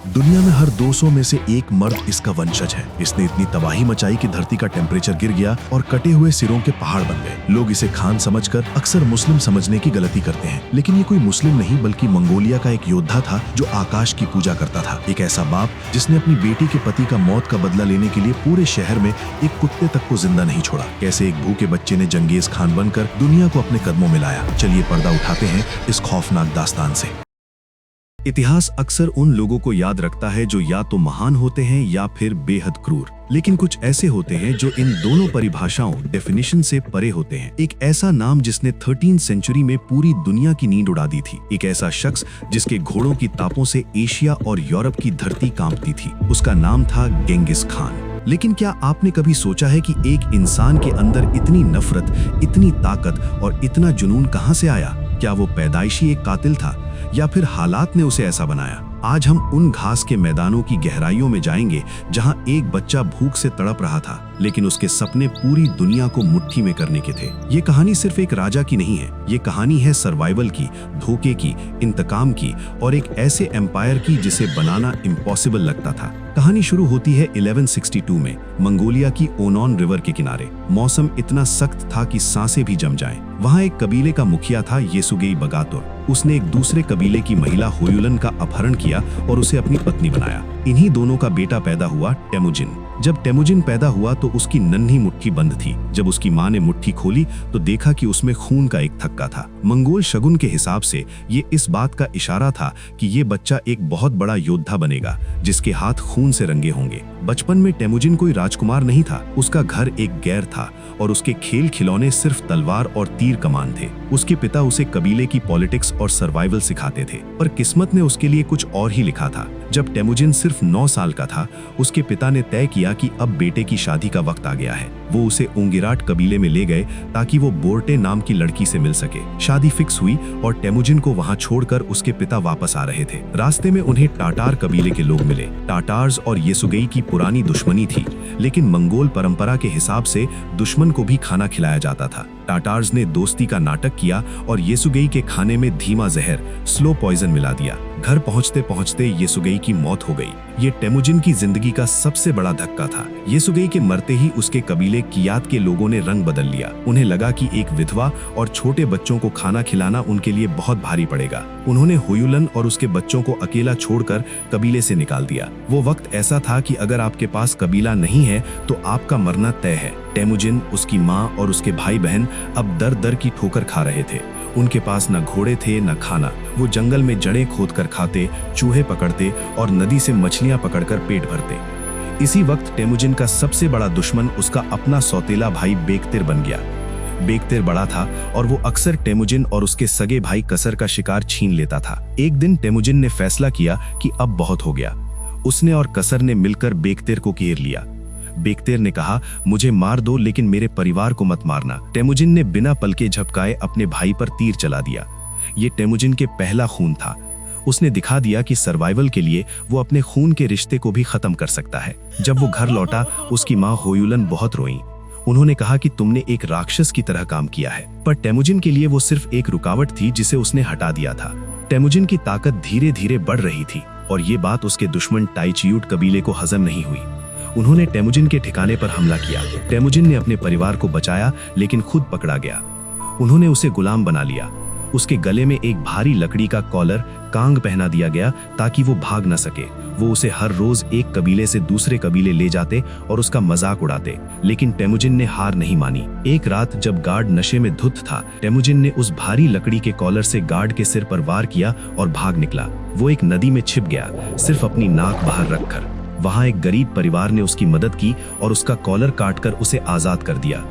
दुनिया में हर 200 में से एक मर्द इसका वंशज है। इसने इतनी तबाही मचाई कि धरती का टेम्परेचर गिर गया और कटे हुए सिरों के पहाड़ बन गए। लोग इसे खान समझकर अक्सर मुस्लिम समझने की गलती करते हैं, लेकिन ये कोई मुस्लिम नहीं बल्कि मंगोलिया का एक योद्धा था जो आकाश की पूजा करता था। एक ऐसा बाप जिसने अपनी बेटी के पति का मौत का बदला लेने के लिए पूरे शहर में एक कुत्ते तक को जिंदा नहीं छोड़ा। कैसे एक भूखे बच्चे ने जंगेज खान बनकर दुनिया को अपने कदमों में लाया। चलिए पर्दा उठाते हैं इस खौफनाक दास्तान से। इतिहास अक्सर उन लोगों को याद रखता है जो या तो महान होते हैं या फिर बेहद क्रूर, लेकिन कुछ ऐसे होते हैं जो इन दोनों परिभाषाओं डेफिनेशन से परे होते हैं। एक ऐसा नाम जिसने 13वीं सेंचुरी में पूरी दुनिया की नींद उड़ा दी थी। एक ऐसा शख्स जिसके घोड़ों की तापों से एशिया और यूरोप की धरती कांपती थी। उसका नाम था गेंगिस खान। लेकिन क्या आपने कभी सोचा है कि एक इंसान के अंदर इतनी नफरत, इतनी ताकत और इतना जुनून कहां से आया? क्या वो पैदाइशी एक कातिल था या फिर हालात ने उसे ऐसा बनाया? आज हम उन घास के मैदानों की गहराइयों में जाएंगे जहां एक बच्चा भूख से तड़प रहा था, लेकिन उसके सपने पूरी दुनिया को मुट्ठी में करने के थे। ये कहानी सिर्फ एक राजा की नहीं है, ये कहानी है सर्वाइवल की, धोखे की, इंतकाम की और एक ऐसे एम्पायर की जिसे बनाना इम्पॉसिबल लगता था। कहानी शुरू होती है 1162 में मंगोलिया की ओनोन रिवर के किनारे। मौसम इतना सख्त था कि सांसें भी जम जाएं। वहां एक कबीले का मुखिया था येसुगेई बगातुर। उसने एक दूसरे कबीले की महिला होयुलन का अपहरण किया और उसे अपनी पत्नी बनाया। इन्हीं दोनों का बेटा पैदा हुआ, टेमुजिन। जब टेमुजिन पैदा हुआ तो उसकी नन्ही मुट्ठी बंद थी। जब उसकी मां ने मुट्ठी खोली तो देखा कि उसमें खून का एक थक्का था। मंगोल शगुन के हिसाब से ये इस बात का इशारा था कि ये बच्चा एक बहुत बड़ा योद्धा बनेगा जिसके हाथ खून से रंगे होंगे। बचपन में टेमुजिन कोई राजकुमार नहीं था। उसका घर एक गैर था और उसके खेल खिलौने सिर्फ तलवार और तीर कमान थे। उसके पिता उसे कबीले की पॉलिटिक्स और सर्वाइवल सिखाते थे, पर किस्मत ने उसके लिए कुछ और ही लिखा था। जब टेमुजिन सिर्फ 9 साल का था, उसके पिता ने तय किया कि अब बेटे की शादी का वक्त आ गया है। वो उसे उंगिराट कबीले में ले गए ताकि वो बोर्टे नाम की लड़की से मिल सके। शादी फिक्स हुई और टेमुजिन को वहां छोड़कर उसके पिता वापस आ रहे थे। रास्ते में उन्हें टाटार कबीले के लोग मिले। टाटार्स और येसुगेई की पुरानी दुश्मनी थी, लेकिन मंगोल परंपरा के हिसाब से दुश्मन को भी खाना खिलाया जाता था। टाटार्स ने दोस्ती का नाटक किया और येसुगेई के खाने में धीमा जहर, स्लो पॉइजन मिला दिया। घर पहुंचते पहुंचते येसुगेई की मौत हो गई। ये टेमुजिन की जिंदगी का सबसे बड़ा धक्का था। येसुगेई के मरते ही उसके कबीले कियात के लोगों ने रंग बदल लिया। उन्हें लगा कि एक विधवा और छोटे बच्चों को खाना खिलाना उनके लिए बहुत भारी पड़ेगा। उन्होंने होयुलन और उसके बच्चों को अकेला छोड़कर कबीले से निकाल दिया। वो वक्त ऐसा था कि अगर आपके पास कबीला नहीं है तो आपका मरना तय है। टेमुजिन, उसकी माँ और उसके भाई बहन अब दर दर की ठोकर खा रहे थे। उनके पास न घोड़े थे न खाना। वो जंगल में जड़ें खोदकर खाते, चूहे पकड़ते और नदी से मछलियां पकड़कर पेट भरते। इसी वक्त टेमुजिन का सबसे बड़ा दुश्मन उसका अपना सौतेला भाई बेकतिर बन गया। बेकतिर बड़ा था और वो अक्सर टेमुजिन और उसके सगे भाई कसर का शिकार छीन लेता था। एक दिन टेमुजिन ने फैसला किया कि अब बहुत हो गया। उसने और कसर ने मिलकर बेकतिर को घेर लिया। बेकतिर ने कहा, मुझे मार दो लेकिन मेरे परिवार को मत मारना। टेमुजिन ने बिना पलके झपकाए अपने भाई पर तीर चला दिया। ये टेमुजिन के पहला खून था। उसने दिखा दिया कि सर्वाइवल के लिए वो अपने खून के रिश्ते को भी खत्म कर सकता है। जब वो घर लौटा, उसकी माँ होयुलन बहुत रोई। उन्होंने कहा कि तुमने एक राक्षस की तरह काम किया है, पर टेमुजिन के लिए वो सिर्फ एक रुकावट थी जिसे उसने हटा दिया था। टेमुजिन की ताकत धीरे धीरे बढ़ रही थी और ये बात उसके दुश्मन टाइचियूट कबीले को हजम नहीं हुई। उन्होंने टेमुजिन के ठिकाने पर हमला किया। टेमुजिन ने अपने परिवार को बचाया लेकिन खुद पकड़ा गया। उन्होंने उसे गुलाम बना लिया। उसके गले में एक भारी लकड़ी का कॉलर, कांग पहना दिया गया ताकि वो भाग न सके। वो उसे हर रोज एक कबीले से दूसरे कबीले ले जाते और उसका मजाक उड़ाते, लेकिन टेमुजिन ने हार नहीं मानी। एक रात जब गार्ड नशे में धुत था, टेमुजिन ने उस भारी लकड़ी के कॉलर से गार्ड के सिर पर वार किया और भाग निकला। वो एक नदी में छिप गया, सिर्फ अपनी नाक बाहर रखकर। वहां एक गरीब परिवार ने उसकी मदद की और उसका कॉलर काटकर उसे आजाद कर दिया।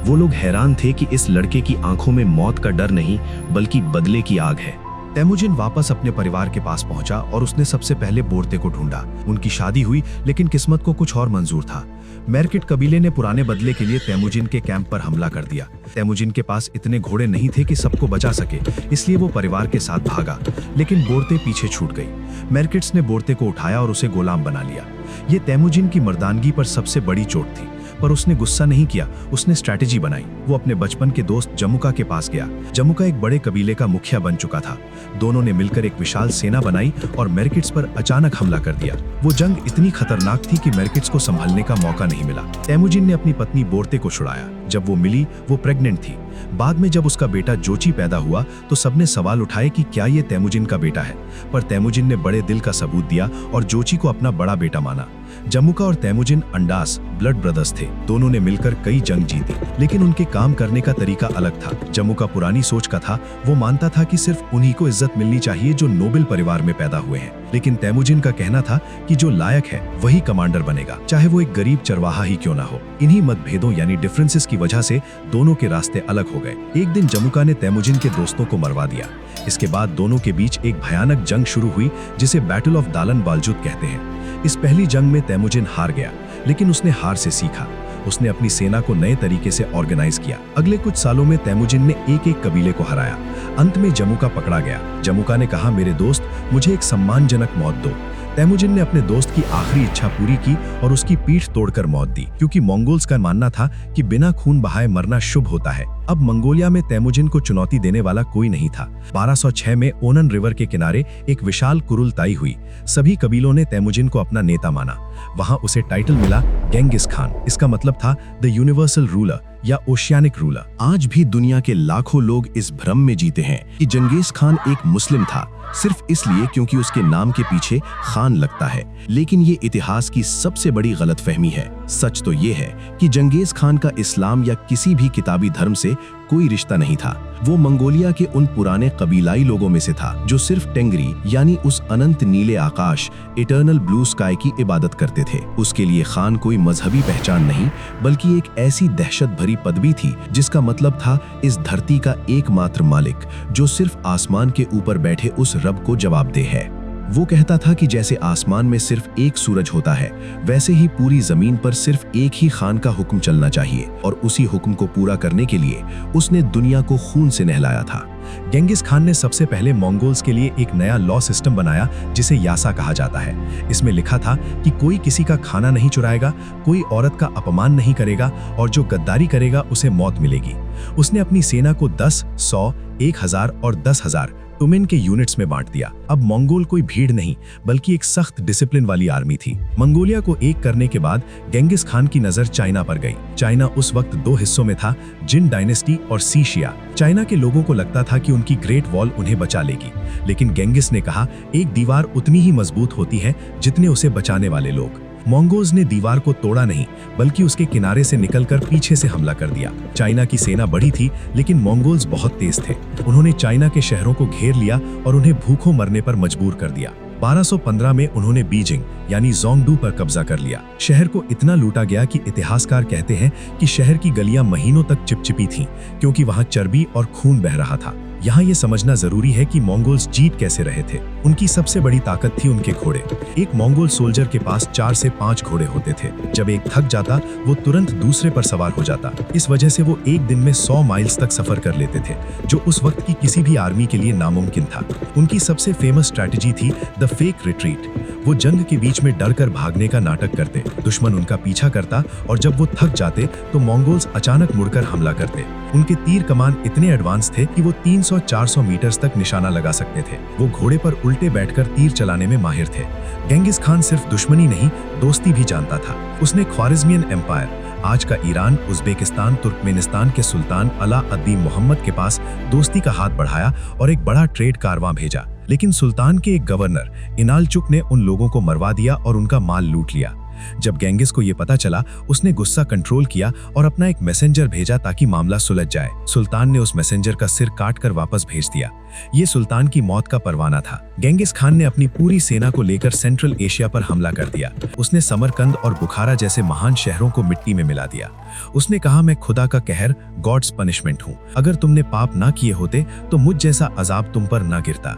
वो लोग हैरान थे कि इस लड़के की आंखों में मौत का डर नहीं बल्कि बदले की आग है। टेमुजिन वापस अपने परिवार के पास पहुंचा और उसने सबसे पहले बोर्ते को ढूंढा। उनकी शादी हुई, लेकिन किस्मत को कुछ और मंजूर था। मेरकिट कबीले ने पुराने बदले के लिए तेमुजिन के कैंप पर हमला कर दिया। तेमुजिन के पास इतने घोड़े नहीं थे कि सबको बचा सके, इसलिए वो परिवार के साथ भागा, लेकिन बोर्ते पीछे छूट गई। मेरकिट्स ने बोर्ते को उठाया और उसे गुलाम बना लिया। ये तेमुजिन की मर्दानगी पर सबसे बड़ी चोट थी, पर उसने गुस्सा नहीं किया, उसने स्ट्रैटेजी बनाई। वो अपने बचपन के दोस्त जमुका के पास गया। जमुका एक बड़े कबीले का मुखिया बन चुका था। दोनों ने मिलकर एक विशाल सेना बनाई और मेरकिट्स पर अचानक हमला कर दिया। वो जंग इतनी खतरनाक थी कि मेरकिट्स को संभलने का मौका नहीं मिला। तेमुजिन ने अपनी पत्नी बोर्ते को छुड़ाया। जब वो मिली, वो प्रेग्नेंट थी। बाद में जब उसका बेटा जोची पैदा हुआ तो सबने सवाल उठाए कि क्या ये तेमुजिन का बेटा है, पर तेमुजिन ने बड़े दिल का सबूत दिया और जोची को अपना बड़ा बेटा माना। जमुका और तेमुजिन अंडास ब्लड ब्रदर्स थे। दोनों ने मिलकर कई जंग जीती, लेकिन उनके काम करने का तरीका अलग था। जमुका पुरानी सोच का था। वो मानता था कि सिर्फ उन्हीं को इज्जत मिलनी चाहिए जो नोबल परिवार में पैदा हुए हैं, लेकिन तेमुजिन का कहना था कि जो लायक है वही कमांडर बनेगा, चाहे वो एक गरीब चरवाहा ही क्यों ना हो। इन्हीं मतभेदों यानी डिफरेंसेस की वजह से दोनों के रास्ते अलग हो गए। एक दिन जमुका ने तेमुजिन के दोस्तों को मरवा दिया। इसके बाद दोनों के बीच एक भयानक जंग शुरू हुई जिसे बैटल ऑफ दालन बालजुत कहते हैं। इस पहली जंग में तेमुजिन हार गया, लेकिन उसने हार से सीखा। उसने अपनी सेना को नए तरीके से ऑर्गेनाइज किया। अगले कुछ सालों में तेमुजिन ने एक एक कबीले को हराया। अंत में जमुका पकड़ा गया। जमुका ने कहा, मेरे दोस्त, मुझे एक सम्मानजनक मौत दो। तेमुजिन ने अपने दोस्त की आखिरी इच्छा पूरी की और उसकी पीठ तोड़कर मौत दी, क्योंकि मंगोल्स का मानना था कि बिना खून बहाए मरना शुभ होता है। अब मंगोलिया में तेमुजिन को चुनौती देने वाला कोई नहीं था। 1206 में ओनन रिवर के किनारे एक विशाल कुरुलताई हुई। सभी कबीलों ने तेमुजिन को अपना नेता माना। वहां उसे टाइटल मिला गेंगिस खान। इसका मतलब था द यूनिवर्सल रूलर या ओशियानिक रूलर। आज भी दुनिया के लाखों लोग इस भ्रम में जीते हैं कि जंगीज खान एक मुस्लिम था, सिर्फ इसलिए क्योंकि उसके नाम के पीछे खान लगता है। लेकिन ये इतिहास की सबसे बड़ी गलतफहमी है। सच तो ये है कि जंगीज खान का इस्लाम या किसी भी किताबी धर्म से कोई रिश्ता नहीं था। वो मंगोलिया के उन पुराने कबीलाई लोगों में से था जो सिर्फ टेंगरी यानी उस अनंत नीले आकाश, इटर्नल ब्लू स्काई की इबादत करते थे। उसके लिए खान कोई मजहबी पहचान नहीं, बल्कि एक ऐसी दहशत भरी पदवी थी जिसका मतलब था इस धरती का एकमात्र मालिक, जो सिर्फ आसमान के ऊपर बैठे उस रब को जवाबदेह है। वो कहता था कि जैसे आसमान में सिर्फ एक सूरज होता है, वैसे ही पूरी जमीन पर सिर्फ एक ही खान का हुक्म चलना चाहिए, और उसी हुक्म को पूरा करने के लिए उसने दुनिया को खून से नहलाया था। गेंगिस खान ने सबसे पहले मंगोल्स के लिए एक नया लॉ सिस्टम बनाया जिसे यासा कहा जाता है। इसमें लिखा था कि कोई किसी का खाना नहीं चुराएगा, कोई औरत का अपमान नहीं करेगा, और जो गद्दारी करेगा उसे मौत मिलेगी। उसने अपनी सेना को 10, 100, 1000 और 10,000 तुमिन के यूनिट्स में बांट दिया। अब मंगोल कोई भीड़ नहीं, बल्कि एक सख्त डिसिप्लिन वाली आर्मी थी। मंगोलिया को एक करने के बाद गेंगिस खान की नजर चाइना पर गई। चाइना उस वक्त दो हिस्सों में था, जिन डायनेस्टी और सीशिया। चाइना के लोगों को लगता था कि उनकी ग्रेट वॉल उन्हें बचा लेगी, लेकिन गेंगिस ने कहा, एक दीवार उतनी ही मजबूत होती है जितने उसे बचाने वाले लोग। मंगोल्स ने दीवार को तोड़ा नहीं, बल्कि उसके किनारे से निकलकर पीछे से हमला कर दिया। चाइना की सेना बड़ी थी, लेकिन मंगोल्स बहुत तेज थे। उन्होंने चाइना के शहरों को घेर लिया और उन्हें भूखों मरने पर मजबूर कर दिया। 1215 में उन्होंने बीजिंग यानी जोंगडू पर कब्जा कर लिया। शहर को इतना लूटा गया कि इतिहासकार कहते हैं कि शहर की गलियां महीनों तक चिपचिपी थीं, क्योंकि वहां चर्बी और खून बह रहा था। यहाँ ये समझना जरूरी है कि मंगोल्स जीत कैसे रहे थे। उनकी सबसे बड़ी ताकत थी उनके घोड़े। एक मंगोल सोल्जर के पास 4 से 5 घोड़े होते थे। जब एक थक जाता, वो तुरंत दूसरे पर सवार हो जाता। इस वजह से वो एक दिन में 100 माइल्स तक सफर कर लेते थे, जो उस वक्त की किसी भी आर्मी के लिए नामुमकिन था। उनकी सबसे फेमस स्ट्रैटेजी थी द फेक रिट्रीट। वो जंग के बीच में डरकर भागने का नाटक करते, दुश्मन उनका पीछा करता, और जब वो थक जाते तो मंगोल्स अचानक मुड़कर हमला करते। उनके तीर कमान इतने एडवांस थे कि वो 300-400 मीटर्स तक निशाना लगा सकते थे। वो घोड़े पर उल्टे बैठकर तीर चलाने में माहिर थे। गेंगिस खान सिर्फ दुश्मनी नहीं, दोस्ती भी जानता था। उसने ख्वारिज़मियन एम्पायर, आज का ईरान, उज्बेकिस्तान, तुर्कमेनिस्तान के सुल्तान अला अद-दीन मोहम्मद के पास दोस्ती का हाथ बढ़ाया और एक बड़ा ट्रेड कारवां भेजा। लेकिन सुल्तान के एक गवर्नर इनालचुक ने उन लोगों को मरवा दिया और उनका माल लूट लिया। जब गेंगिस को ये पता चला, उसने गुस्सा कंट्रोल किया और अपना एक मैसेंजर भेजा ताकि मामला सुलझ जाए। सुल्तान ने उस मैसेंजर का सिर काटकर वापस भेज दिया। ये सुल्तान की मौत का परवाना था। गेंगिस खान ने अपनी पूरी सेना को लेकर सेंट्रल एशिया पर हमला कर दिया। उसने समरकंद और बुखारा जैसे महान शहरों को मिट्टी में मिला दिया। उसने कहा, मैं खुदा का कहर, गॉड्स पनिशमेंट हूँ। अगर तुमने पाप ना किए होते तो मुझ जैसा अजाब तुम पर ना गिरता।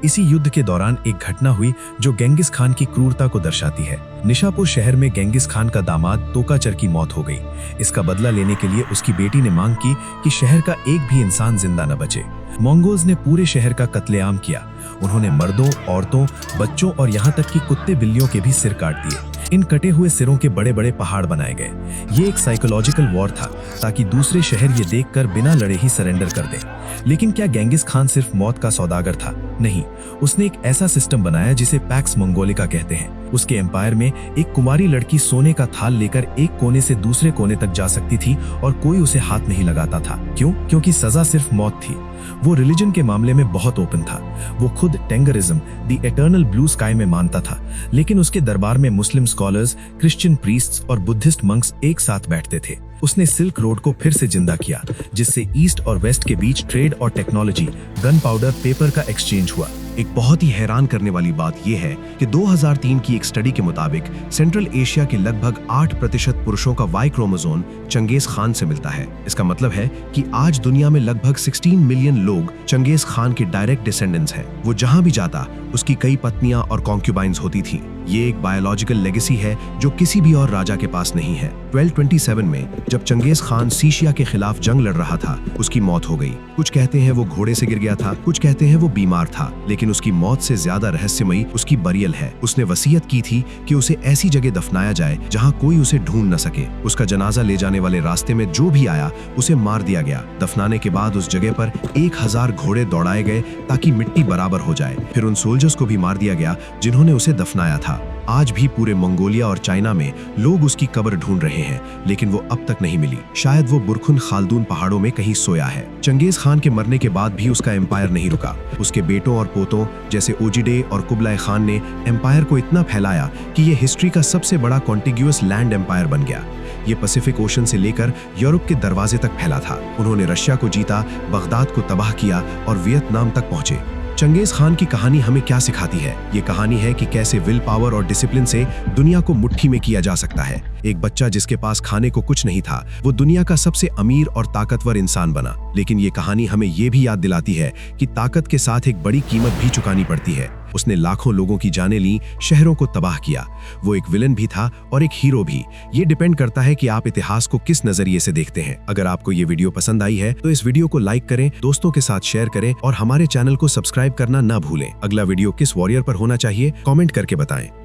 इसी युद्ध के दौरान एक घटना हुई जो गेंगिस खान की क्रूरता को दर्शाती है। निशापुर शहर में गेंगिस खान का दामाद तोकाचर की मौत हो गई। इसका बदला लेने के लिए उसकी बेटी ने मांग की कि शहर का एक भी इंसान जिंदा न बचे। मंगोल्स ने पूरे शहर का कत्लेआम किया। उन्होंने मर्दों, औरतों, बच्चों और यहाँ तक कि कुत्ते बिल्लियों के भी सिर काट दिए। इन कटे हुए सिरों के बड़े बड़े पहाड़ बनाए गए। ये एक साइकोलॉजिकल वॉर था, ताकि दूसरे शहर ये देखकर बिना लड़े ही सरेंडर कर दें। लेकिन क्या गेंगिस खान सिर्फ मौत का सौदागर था? नहीं, उसने एक ऐसा सिस्टम बनाया जिसे पैक्स मंगोलिका कहते हैं। उसके एम्पायर में एक कुमारी लड़की सोने का थाल लेकर एक कोने से दूसरे कोने तक जा सकती थी और कोई उसे हाथ नहीं लगाता था। क्यों? क्योंकि सजा सिर्फ मौत थी। वो रिलीजन के मामले में बहुत ओपन था। वो खुद टेंगरिज्म, द एटर्नल ब्लू स्काई में मानता था, लेकिन उसके दरबार में मुस्लिम स्कॉलर्स, क्रिश्चियन प्रीस्ट्स और बुद्धिस्ट मंक्स एक साथ बैठते थे। उसने सिल्क रोड को फिर से जिंदा किया, जिससे ईस्ट और वेस्ट के बीच ट्रेड और टेक्नोलॉजी, गन पाउडर, पेपर का एक्सचेंज हुआ। एक बहुत ही हैरान करने वाली बात यह है कि 2003 की एक स्टडी के मुताबिक सेंट्रल एशिया के लगभग 8% पुरुषों का वाई क्रोमोसोम चंगेज खान से मिलता है। इसका मतलब है कि आज दुनिया में लगभग 16 मिलियन लोग चंगेज खान के डायरेक्ट डिसेंडेंट्स हैं। वो जहां भी जाता उसकी कई पत्नियां और कॉन्क्यूबाइंस होती थीं। ये एक बायोलॉजिकल लेगेसी है जो किसी भी और राजा के पास नहीं है। 1227 में जब चंगेज खान सीशिया के खिलाफ जंग लड़ रहा था, उसकी मौत हो गई। कुछ कहते हैं वो घोड़े से गिर गया था, कुछ कहते हैं वो बीमार था, लेकिन उसकी मौत से ज्यादा रहस्यमयी उसकी बरियल है। उसने वसीयत की थी कि उसे ऐसी जगह दफनाया जाए जहां कोई उसे ढूंढ न सके। उसका जनाजा ले जाने वाले रास्ते में जो भी आया उसे मार दिया गया। दफनाने के बाद उस जगह पर 1000 घोड़े दौड़ाए गए ताकि मिट्टी बराबर हो जाए। फिर उन सोल्जर्स को भी मार दिया गया जिन्होंने उसे दफनाया था। आज भी पूरे मंगोलिया और चाइना में लोग उसकी कब्र ढूंढ रहे हैं, लेकिन वो अब तक नहीं मिली। शायद वो बुरखुन खालदून पहाड़ों में कहीं सोया है। चंगेज खान के मरने के बाद भी उसका एम्पायर नहीं रुका। उसके बेटों और पोतों जैसे ओजिडे और कुबलाई खान ने एम्पायर को इतना फैलाया कि ये हिस्ट्री का सबसे बड़ा कॉन्टिग्यूअस लैंड एम्पायर बन गया। ये पैसिफिक ओशन से लेकर यूरोप के दरवाजे तक फैला था। उन्होंने रशिया को जीता, बगदाद को तबाह किया और वियतनाम तक पहुंचे। चंगेज खान की कहानी हमें क्या सिखाती है? ये कहानी है कि कैसे विल पावर और डिसिप्लिन से दुनिया को मुट्ठी में किया जा सकता है। एक बच्चा जिसके पास खाने को कुछ नहीं था, वो दुनिया का सबसे अमीर और ताकतवर इंसान बना। लेकिन ये कहानी हमें ये भी याद दिलाती है कि ताकत के साथ एक बड़ी कीमत भी चुकानी पड़ती है। उसने लाखों लोगों की जानें ली, शहरों को तबाह किया। वो एक विलन भी था और एक हीरो भी। ये डिपेंड करता है कि आप इतिहास को किस नजरिए से देखते हैं। अगर आपको ये वीडियो पसंद आई है तो इस वीडियो को लाइक करें, दोस्तों के साथ शेयर करें और हमारे चैनल को सब्सक्राइब करना ना भूलें। अगला वीडियो किस वॉरियर पर होना चाहिए, कमेंट करके बताएं।